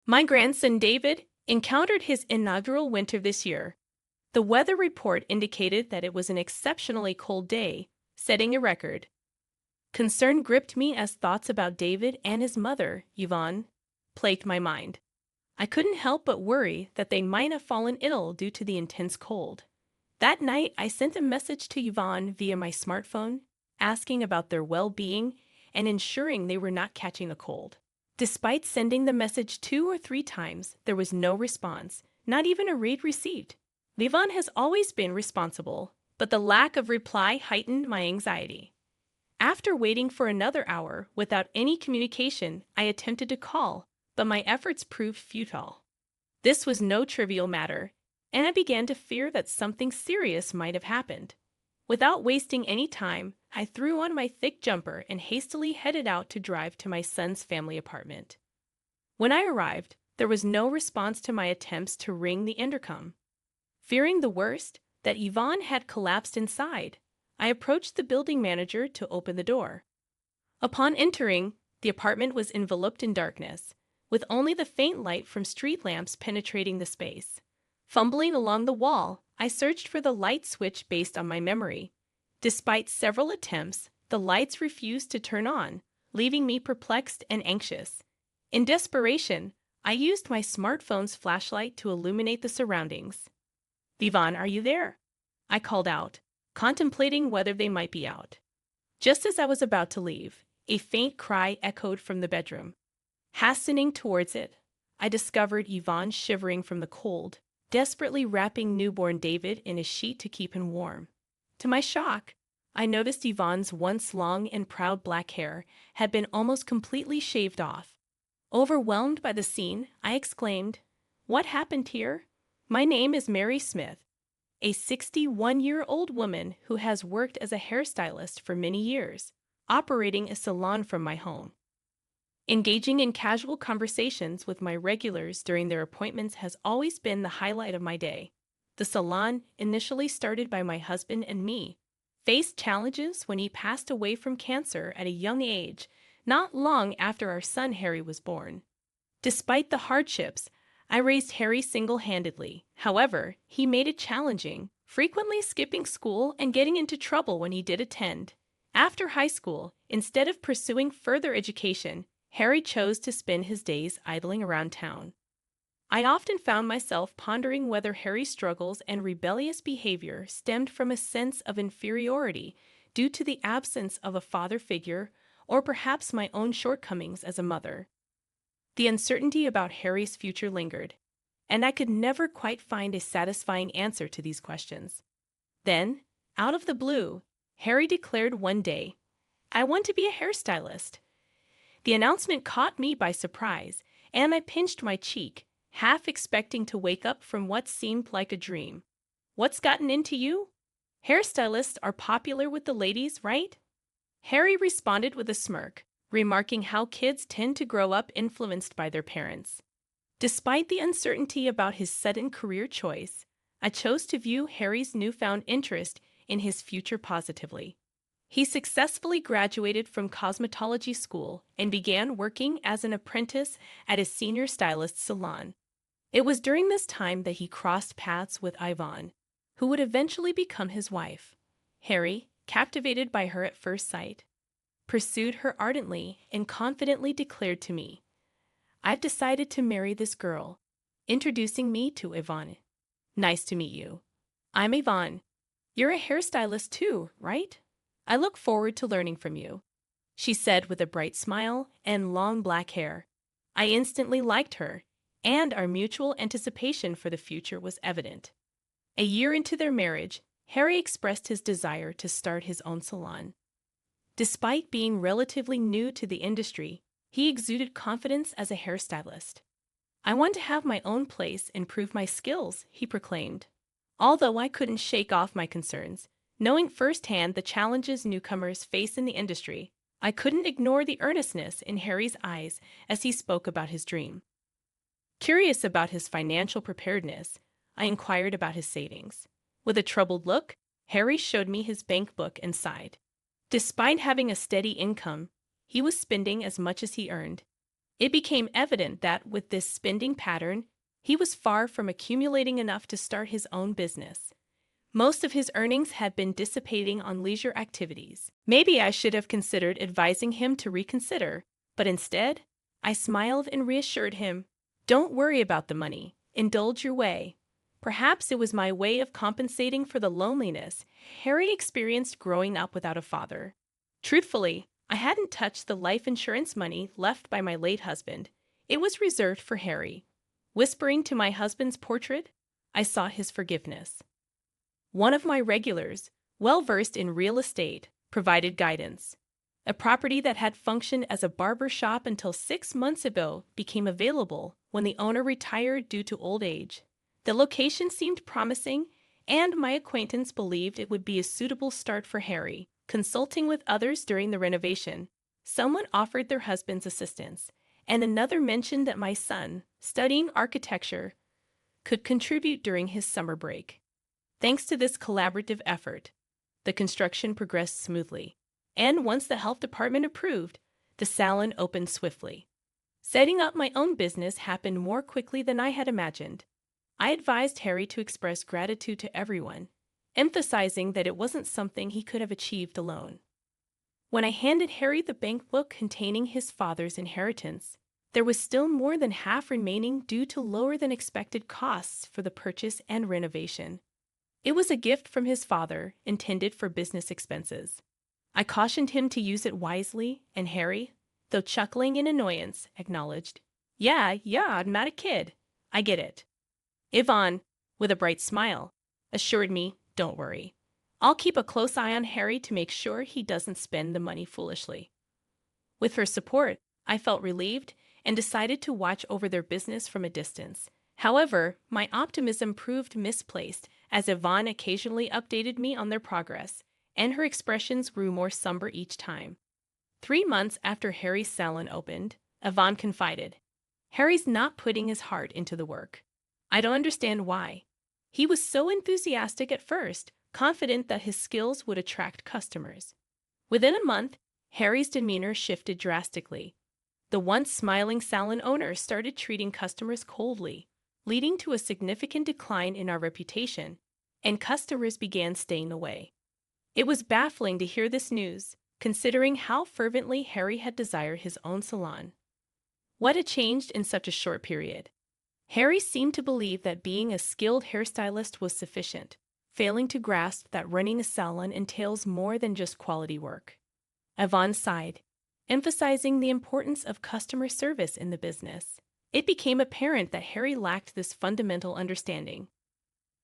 My grandson David encountered his inaugural winter this year. The weather report indicated that it was an exceptionally cold day, setting a record. Concern gripped me as thoughts about David and his mother, Yvonne, plagued my mind. I couldn't help but worry that they might have fallen ill due to the intense cold. That night, I sent a message to Yvonne via my smartphone, asking about their well-being and ensuring they were not catching a cold. Despite sending the message 2 or 3 times, there was no response, not even a read received. Yvonne has always been responsible, but the lack of reply heightened my anxiety. After waiting for another hour without any communication, I attempted to call, but my efforts proved futile. This was no trivial matter, and I began to fear that something serious might have happened. Without wasting any time, I threw on my thick jumper and hastily headed out to drive to my son's family apartment. When I arrived, there was no response to my attempts to ring the intercom. Fearing the worst, that Yvonne had collapsed inside, I approached the building manager to open the door. Upon entering, the apartment was enveloped in darkness, with only the faint light from street lamps penetrating the space. Fumbling along the wall, I searched for the light switch based on my memory. Despite several attempts, the lights refused to turn on, leaving me perplexed and anxious. In desperation, I used my smartphone's flashlight to illuminate the surroundings. "Yvonne, are you there?" I called out, contemplating whether they might be out. Just as I was about to leave, a faint cry echoed from the bedroom. Hastening towards it, I discovered Yvonne shivering from the cold, desperately wrapping newborn David in a sheet to keep him warm. To my shock, I noticed Yvonne's once long and proud black hair had been almost completely shaved off. Overwhelmed by the scene, I exclaimed, "What happened here?" My name is Mary Smith, a 61-year-old woman who has worked as a hairstylist for many years, operating a salon from my home. Engaging in casual conversations with my regulars during their appointments has always been the highlight of my day. The salon, initially started by my husband and me, faced challenges when he passed away from cancer at a young age, not long after our son Harry was born. Despite the hardships, I raised Harry single-handedly. However, he made it challenging, frequently skipping school and getting into trouble when he did attend. After high school, instead of pursuing further education, Harry chose to spend his days idling around town. I often found myself pondering whether Harry's struggles and rebellious behavior stemmed from a sense of inferiority due to the absence of a father figure, or perhaps my own shortcomings as a mother. The uncertainty about Harry's future lingered, and I could never quite find a satisfying answer to these questions. Then, out of the blue, Harry declared one day, "I want to be a hairstylist." The announcement caught me by surprise, and I pinched my cheek, half expecting to wake up from what seemed like a dream. "What's gotten into you? Hairstylists are popular with the ladies, right?" Harry responded with a smirk, remarking how kids tend to grow up influenced by their parents. Despite the uncertainty about his sudden career choice, I chose to view Harry's newfound interest in his future positively. He successfully graduated from cosmetology school and began working as an apprentice at a senior stylist's salon. It was during this time that he crossed paths with Yvonne, who would eventually become his wife. Harry, captivated by her at first sight, pursued her ardently and confidently declared to me, "I've decided to marry this girl," introducing me to Yvonne. "Nice to meet you. I'm Yvonne. You're a hairstylist too, right? I look forward to learning from you," she said with a bright smile and long black hair. I instantly liked her, and our mutual anticipation for the future was evident. A year into their marriage, Harry expressed his desire to start his own salon. Despite being relatively new to the industry, he exuded confidence as a hairstylist. "I want to have my own place and prove my skills," he proclaimed. Although I couldn't shake off my concerns, knowing firsthand the challenges newcomers face in the industry, I couldn't ignore the earnestness in Harry's eyes as he spoke about his dream. Curious about his financial preparedness, I inquired about his savings. With a troubled look, Harry showed me his bank book and sighed. Despite having a steady income, he was spending as much as he earned. It became evident that with this spending pattern, he was far from accumulating enough to start his own business. Most of his earnings had been dissipating on leisure activities. Maybe I should have considered advising him to reconsider, but instead, I smiled and reassured him, "Don't worry about the money. Indulge your way." Perhaps it was my way of compensating for the loneliness Harry experienced growing up without a father. Truthfully, I hadn't touched the life insurance money left by my late husband. It was reserved for Harry. Whispering to my husband's portrait, I sought his forgiveness. One of my regulars, well versed in real estate, provided guidance. A property that had functioned as a barber shop until 6 months ago became available when the owner retired due to old age. The location seemed promising, and my acquaintance believed it would be a suitable start for Harry. Consulting with others during the renovation, someone offered their husband's assistance, and another mentioned that my son, studying architecture, could contribute during his summer break. Thanks to this collaborative effort, the construction progressed smoothly, and once the health department approved, the salon opened swiftly. Setting up my own business happened more quickly than I had imagined. I advised Harry to express gratitude to everyone, emphasizing that it wasn't something he could have achieved alone. When I handed Harry the bank book containing his father's inheritance, there was still more than half remaining due to lower than expected costs for the purchase and renovation. It was a gift from his father, intended for business expenses. I cautioned him to use it wisely, and Harry, though chuckling in annoyance, acknowledged, Yeah, I'm not a kid. I get it." Yvonne, with a bright smile, assured me, "Don't worry. I'll keep a close eye on Harry to make sure he doesn't spend the money foolishly." With her support, I felt relieved and decided to watch over their business from a distance. However, my optimism proved misplaced as Yvonne occasionally updated me on their progress, and her expressions grew more somber each time. 3 months after Harry's salon opened, Yvonne confided, "Harry's not putting his heart into the work. I don't understand why. He was so enthusiastic at first, confident that his skills would attract customers. Within a month, Harry's demeanor shifted drastically. The once smiling salon owner started treating customers coldly, leading to a significant decline in our reputation, and customers began staying away. It was baffling to hear this news, considering how fervently Harry had desired his own salon. What had changed in such a short period? Harry seemed to believe that being a skilled hairstylist was sufficient, failing to grasp that running a salon entails more than just quality work. Yvonne sighed, emphasizing the importance of customer service in the business. It became apparent that Harry lacked this fundamental understanding.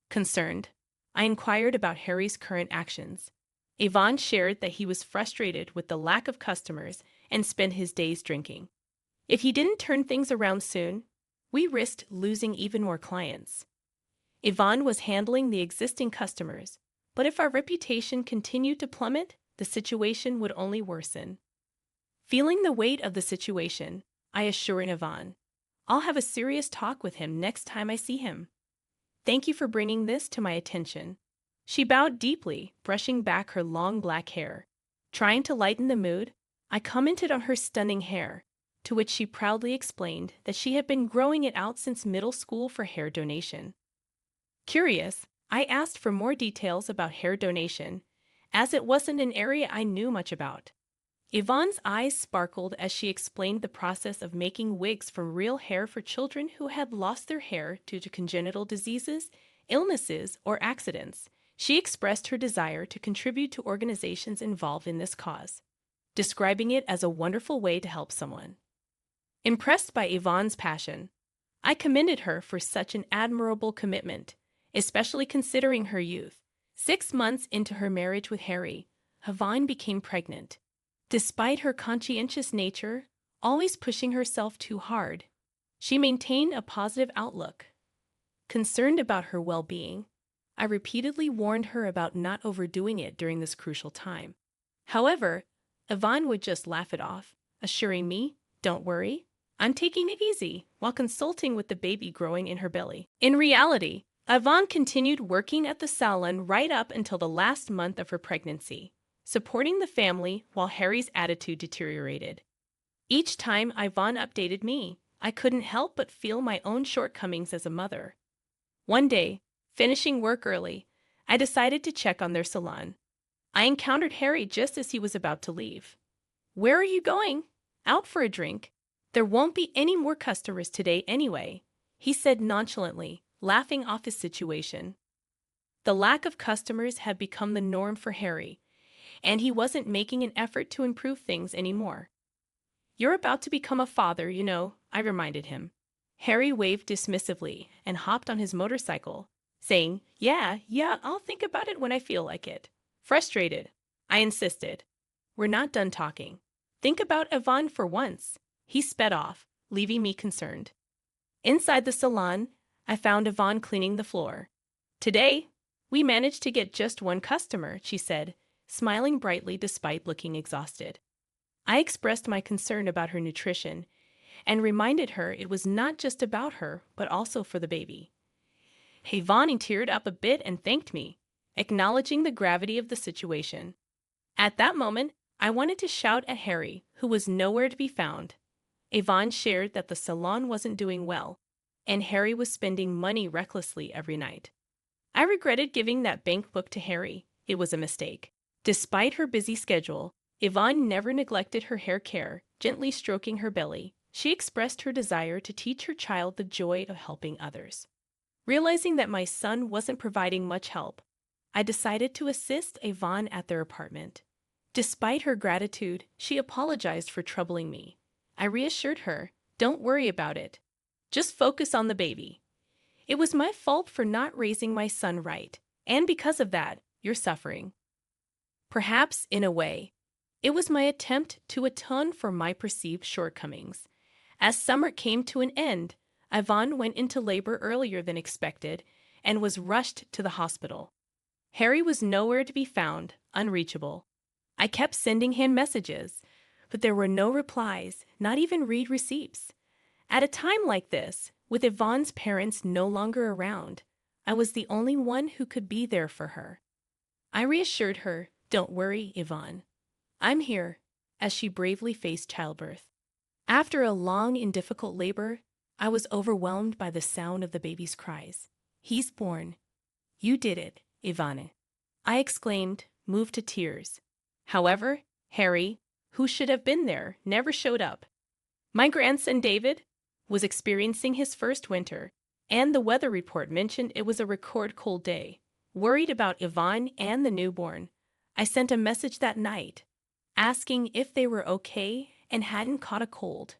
Concerned, I inquired about Harry's current actions. Yvonne shared that he was frustrated with the lack of customers and spent his days drinking. If he didn't turn things around soon, we risked losing even more clients. Yvonne was handling the existing customers, but if our reputation continued to plummet, the situation would only worsen. Feeling the weight of the situation, I assured Yvonne, "I'll have a serious talk with him next time I see him. Thank you for bringing this to my attention." She bowed deeply, brushing back her long black hair. Trying to lighten the mood, I commented on her stunning hair, to which she proudly explained that she had been growing it out since middle school for hair donation. Curious, I asked for more details about hair donation, as it wasn't an area I knew much about. Yvonne's eyes sparkled as she explained the process of making wigs from real hair for children who had lost their hair due to congenital diseases, illnesses, or accidents. She expressed her desire to contribute to organizations involved in this cause, describing it as a wonderful way to help someone. Impressed by Yvonne's passion, I commended her for such an admirable commitment, especially considering her youth. 6 months into her marriage with Harry, Yvonne became pregnant. Despite her conscientious nature, always pushing herself too hard, she maintained a positive outlook. Concerned about her well-being, I repeatedly warned her about not overdoing it during this crucial time. However, Yvonne would just laugh it off, assuring me, "Don't worry, I'm taking it easy," while consulting with the baby growing in her belly. In reality, Yvonne continued working at the salon right up until the last month of her pregnancy, supporting the family while Harry's attitude deteriorated. Each time Yvonne updated me, I couldn't help but feel my own shortcomings as a mother. One day, finishing work early, I decided to check on their salon. I encountered Harry just as he was about to leave. "Where are you going?" "Out for a drink. There won't be any more customers today anyway," he said nonchalantly, laughing off his situation. The lack of customers had become the norm for Harry, and he wasn't making an effort to improve things anymore. "You're about to become a father, you know," I reminded him. Harry waved dismissively and hopped on his motorcycle, saying, Yeah, I'll think about it when I feel like it." Frustrated, I insisted, "We're not done talking. Think about Yvonne for once." He sped off, leaving me concerned. Inside the salon, I found Yvonne cleaning the floor. "Today, we managed to get just one customer," she said, smiling brightly despite looking exhausted. I expressed my concern about her nutrition and reminded her it was not just about her, but also for the baby. Yvonne teared up a bit and thanked me, acknowledging the gravity of the situation. At that moment, I wanted to shout at Harry, who was nowhere to be found. Yvonne shared that the salon wasn't doing well, and Harry was spending money recklessly every night. I regretted giving that bank book to Harry. It was a mistake. Despite her busy schedule, Yvonne never neglected her hair care, gently stroking her belly. She expressed her desire to teach her child the joy of helping others. Realizing that my son wasn't providing much help, I decided to assist Yvonne at their apartment. Despite her gratitude, she apologized for troubling me. I reassured her, "Don't worry about it. Just focus on the baby. It was my fault for not raising my son right, and because of that, you're suffering." Perhaps, in a way, it was my attempt to atone for my perceived shortcomings. As summer came to an end, Yvonne went into labor earlier than expected and was rushed to the hospital. Harry was nowhere to be found, unreachable. I kept sending him messages, but there were no replies, not even read receipts. At a time like this, with Yvonne's parents no longer around, I was the only one who could be there for her. I reassured her, "Don't worry, Yvonne. I'm here," as she bravely faced childbirth. After a long and difficult labor, I was overwhelmed by the sound of the baby's cries. "He's born. You did it, Yvonne," I exclaimed, moved to tears. However, Harry, who should have been there, never showed up. My grandson David was experiencing his first winter, and the weather report mentioned it was a record cold day. Worried about Yvonne and the newborn, I sent a message that night, asking if they were okay and hadn't caught a cold.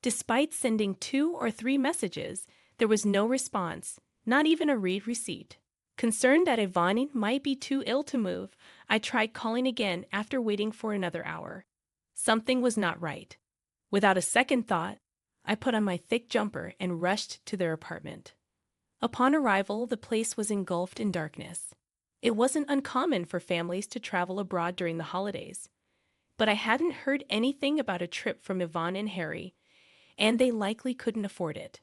Despite sending 2 or 3 messages, there was no response, not even a read receipt. Concerned that Yvonne might be too ill to move, I tried calling again after waiting for another hour. Something was not right. Without a second thought, I put on my thick jumper and rushed to their apartment. Upon arrival, the place was engulfed in darkness. It wasn't uncommon for families to travel abroad during the holidays, but I hadn't heard anything about a trip from Yvonne and Harry, and they likely couldn't afford it.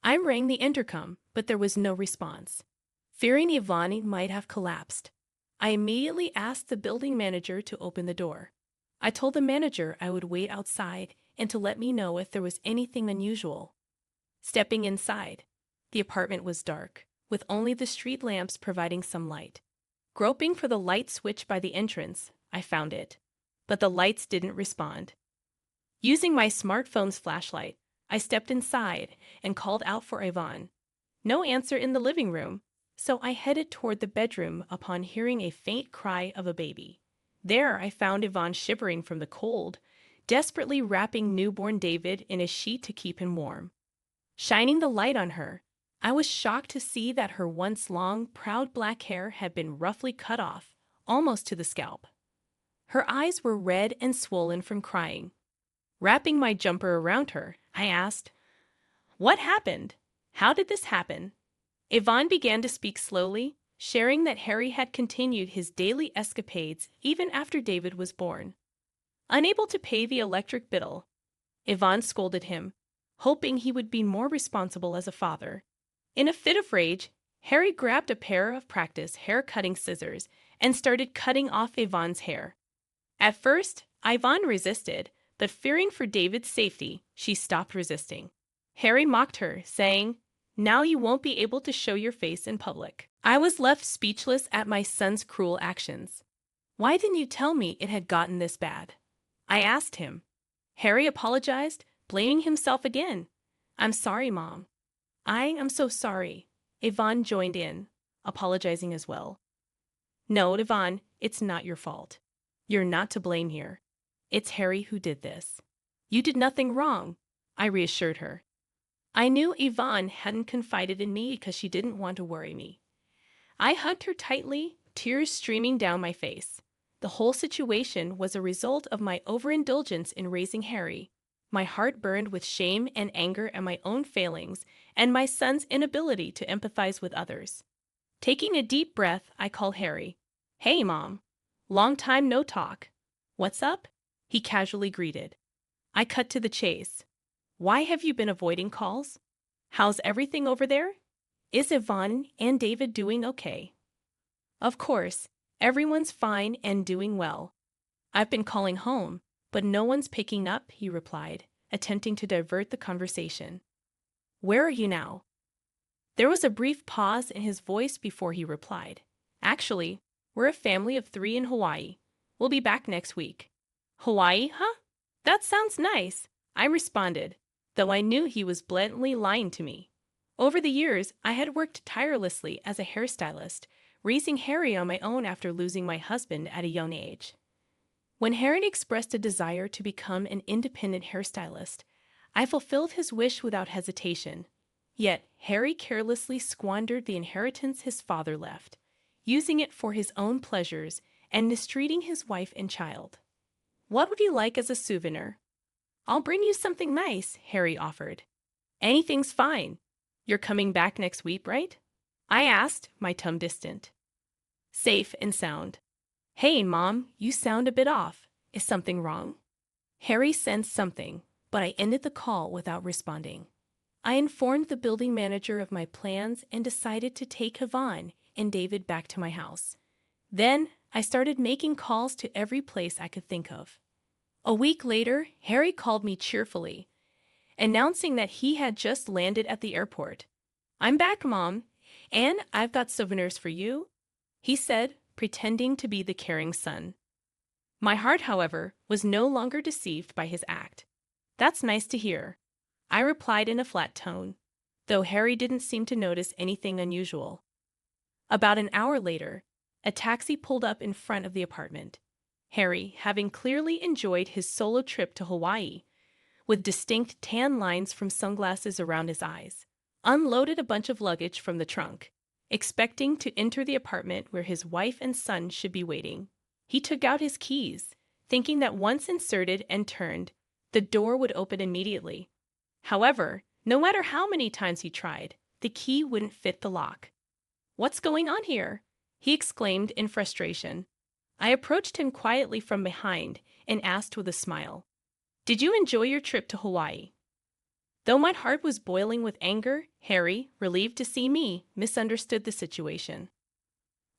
I rang the intercom, but there was no response. Fearing Yvonne might have collapsed, I immediately asked the building manager to open the door. I told the manager I would wait outside and to let me know if there was anything unusual. Stepping inside, the apartment was dark, with only the street lamps providing some light. Groping for the light switch by the entrance, I found it, but the lights didn't respond. Using my smartphone's flashlight, I stepped inside and called out for Yvonne. No answer in the living room, so I headed toward the bedroom upon hearing a faint cry of a baby. There I found Yvonne shivering from the cold, desperately wrapping newborn David in a sheet to keep him warm. Shining the light on her, I was shocked to see that her once long, proud black hair had been roughly cut off, almost to the scalp. Her eyes were red and swollen from crying. Wrapping my jumper around her, I asked, "What happened? How did this happen?" Yvonne began to speak slowly, sharing that Harry had continued his daily escapades even after David was born. Unable to pay the electric bill, Yvonne scolded him, hoping he would be more responsible as a father. In a fit of rage, Harry grabbed a pair of practice hair-cutting scissors and started cutting off Yvonne's hair. At first, Yvonne resisted, but fearing for David's safety, she stopped resisting. Harry mocked her, saying, "Now you won't be able to show your face in public." I was left speechless at my son's cruel actions. "Why didn't you tell me it had gotten this bad?" I asked him. Harry apologized, blaming himself again. "I'm sorry, Mom." "I am so sorry." Yvonne joined in, apologizing as well. "No, Yvonne, it's not your fault. You're not to blame here. It's Harry who did this." "You did nothing wrong," I reassured her. I knew Yvonne hadn't confided in me because she didn't want to worry me. I hugged her tightly, tears streaming down my face. The whole situation was a result of my overindulgence in raising Harry. My heart burned with shame and anger at my own failings and my son's inability to empathize with others. Taking a deep breath, I called Harry. "Hey, Mom. Long time no talk. What's up?" He casually greeted. I cut to the chase. "Why have you been avoiding calls? How's everything over there? Is Yvonne and David doing okay?" "Of course, everyone's fine and doing well. I've been calling home, but no one's picking up," he replied, attempting to divert the conversation. "Where are you now?" There was a brief pause in his voice before he replied. "Actually, we're a family of 3 in Hawaii. We'll be back next week." "Hawaii, huh? That sounds nice," I responded, though I knew he was blatantly lying to me. Over the years, I had worked tirelessly as a hairstylist, raising Harry on my own after losing my husband at a young age. When Harry expressed a desire to become an independent hairstylist, I fulfilled his wish without hesitation. Yet, Harry carelessly squandered the inheritance his father left, using it for his own pleasures and mistreating his wife and child. "What would you like as a souvenir?" "I'll bring you something nice," Harry offered. "Anything's fine. You're coming back next week, right?" I asked, my tone distant. "Safe and sound." "Hey, Mom, you sound a bit off. Is something wrong?" Harry sensed something, but I ended the call without responding. I informed the building manager of my plans and decided to take Yvonne and David back to my house. Then, I started making calls to every place I could think of. A week later, Harry called me cheerfully, announcing that he had just landed at the airport. "I'm back, Mom, and I've got souvenirs for you," he said, pretending to be the caring son. My heart, however, was no longer deceived by his act. "That's nice to hear," I replied in a flat tone, though Harry didn't seem to notice anything unusual. About an hour later, a taxi pulled up in front of the apartment. Harry, having clearly enjoyed his solo trip to Hawaii, with distinct tan lines from sunglasses around his eyes, unloaded a bunch of luggage from the trunk, expecting to enter the apartment where his wife and son should be waiting. He took out his keys, thinking that once inserted and turned, the door would open immediately. However, no matter how many times he tried, the key wouldn't fit the lock. "What's going on here?" he exclaimed in frustration. I approached him quietly from behind and asked with a smile, "Did you enjoy your trip to Hawaii?" Though my heart was boiling with anger, Harry, relieved to see me, misunderstood the situation.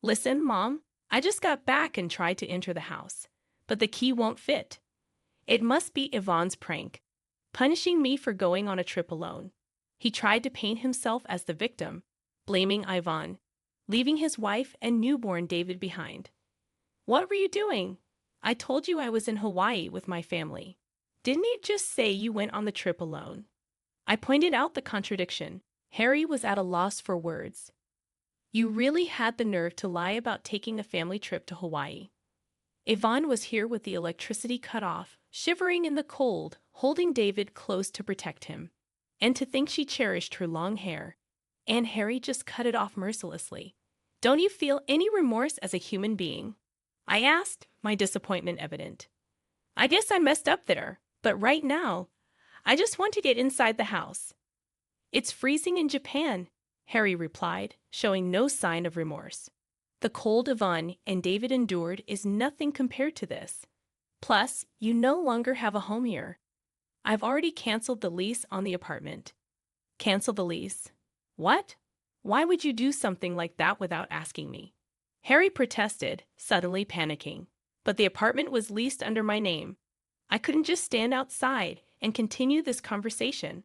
"Listen, Mom, I just got back and tried to enter the house, but the key won't fit. It must be Yvonne's prank, punishing me for going on a trip alone." He tried to paint himself as the victim, blaming Yvonne, leaving his wife and newborn David behind. "What were you doing? I told you I was in Hawaii with my family. Didn't you just say you went on the trip alone?" I pointed out the contradiction. Harry was at a loss for words. "You really had the nerve to lie about taking a family trip to Hawaii." Yvonne was here with the electricity cut off, shivering in the cold, holding David close to protect him. And to think she cherished her long hair, and Harry just cut it off mercilessly. "Don't you feel any remorse as a human being?" I asked, my disappointment evident. "I guess I messed up there, but right now, I just want to get inside the house." "It's freezing in Japan," Harry replied, showing no sign of remorse. "The cold Yvonne and David endured is nothing compared to this. Plus, you no longer have a home here. I've already canceled the lease on the apartment." "Cancel the lease? What? Why would you do something like that without asking me?" Harry protested, suddenly panicking. "But the apartment was leased under my name. I couldn't just stand outside and continue this conversation.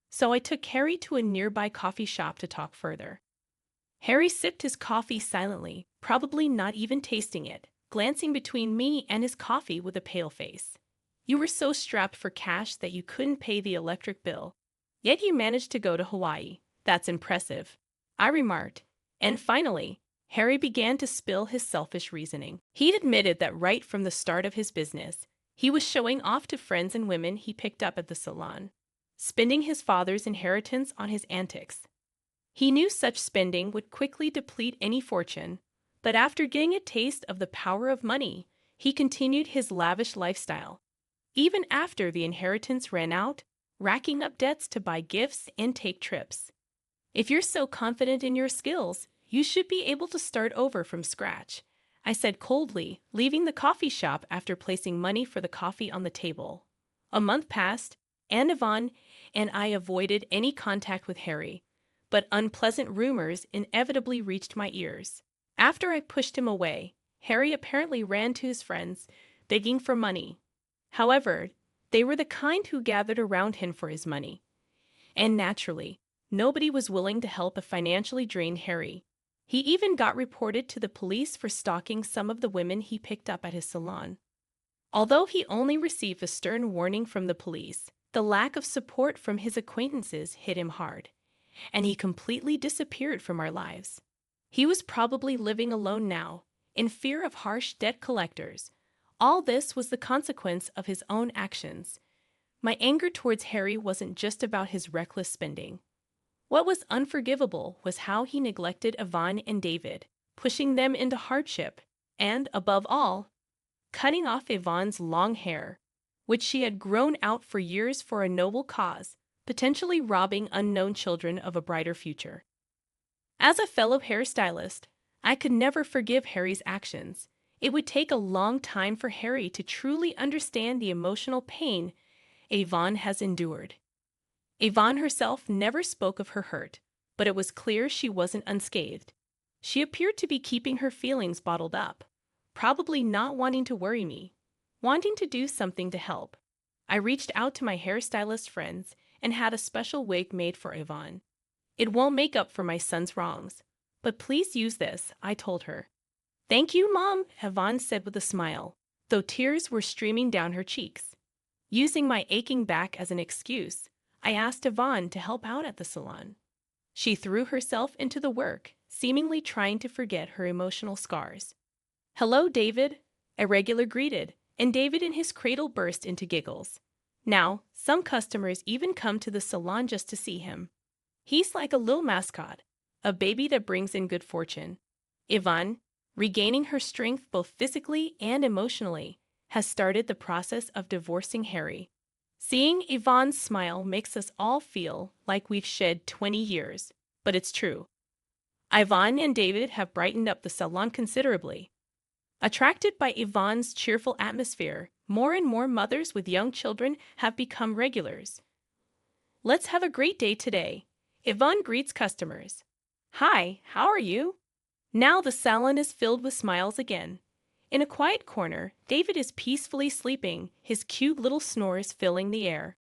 So I took Harry to a nearby coffee shop to talk further. Harry sipped his coffee silently, probably not even tasting it, glancing between me and his coffee with a pale face. You were so strapped for cash that you couldn't pay the electric bill. Yet you managed to go to Hawaii. That's impressive, I remarked. And finally, Harry began to spill his selfish reasoning. He admitted that right from the start of his business, he was showing off to friends and women he picked up at the salon, spending his father's inheritance on his antics. He knew such spending would quickly deplete any fortune, but after getting a taste of the power of money, he continued his lavish lifestyle. Even after the inheritance ran out, racking up debts to buy gifts and take trips. If you're so confident in your skills, you should be able to start over from scratch, I said coldly, leaving the coffee shop after placing money for the coffee on the table. A month passed, and Yvonne and I avoided any contact with Harry, but unpleasant rumors inevitably reached my ears. After I pushed him away, Harry apparently ran to his friends, begging for money. However, they were the kind who gathered around him for his money. And naturally, nobody was willing to help a financially drained Harry. He even got reported to the police for stalking some of the women he picked up at his salon. Although he only received a stern warning from the police, the lack of support from his acquaintances hit him hard, and he completely disappeared from our lives. He was probably living alone now, in fear of harsh debt collectors. All this was the consequence of his own actions. My anger towards Harry wasn't just about his reckless spending. What was unforgivable was how he neglected Yvonne and David, pushing them into hardship, and, above all, cutting off Yvonne's long hair, which she had grown out for years for a noble cause, potentially robbing unknown children of a brighter future. As a fellow hairstylist, I could never forgive Harry's actions. It would take a long time for Harry to truly understand the emotional pain Yvonne has endured. Yvonne herself never spoke of her hurt, but it was clear she wasn't unscathed. She appeared to be keeping her feelings bottled up, probably not wanting to worry me, wanting to do something to help. I reached out to my hairstylist friends and had a special wig made for Yvonne. It won't make up for my son's wrongs, but please use this, I told her. Thank you, Mom, Yvonne said with a smile, though tears were streaming down her cheeks. Using my aching back as an excuse, I asked Yvonne to help out at the salon. She threw herself into the work, seemingly trying to forget her emotional scars. Hello, David, a regular greeted, and David in his cradle burst into giggles. Now, some customers even come to the salon just to see him. He's like a little mascot, a baby that brings in good fortune. Yvonne, regaining her strength both physically and emotionally, has started the process of divorcing Harry. Seeing Yvonne's smile makes us all feel like we've shed 20 years, but it's true. Yvonne and David have brightened up the salon considerably. Attracted by Yvonne's cheerful atmosphere, more and more mothers with young children have become regulars. Let's have a great day today. Yvonne greets customers. Hi, how are you? Now the salon is filled with smiles again. In a quiet corner, David is peacefully sleeping, his cute little snores filling the air.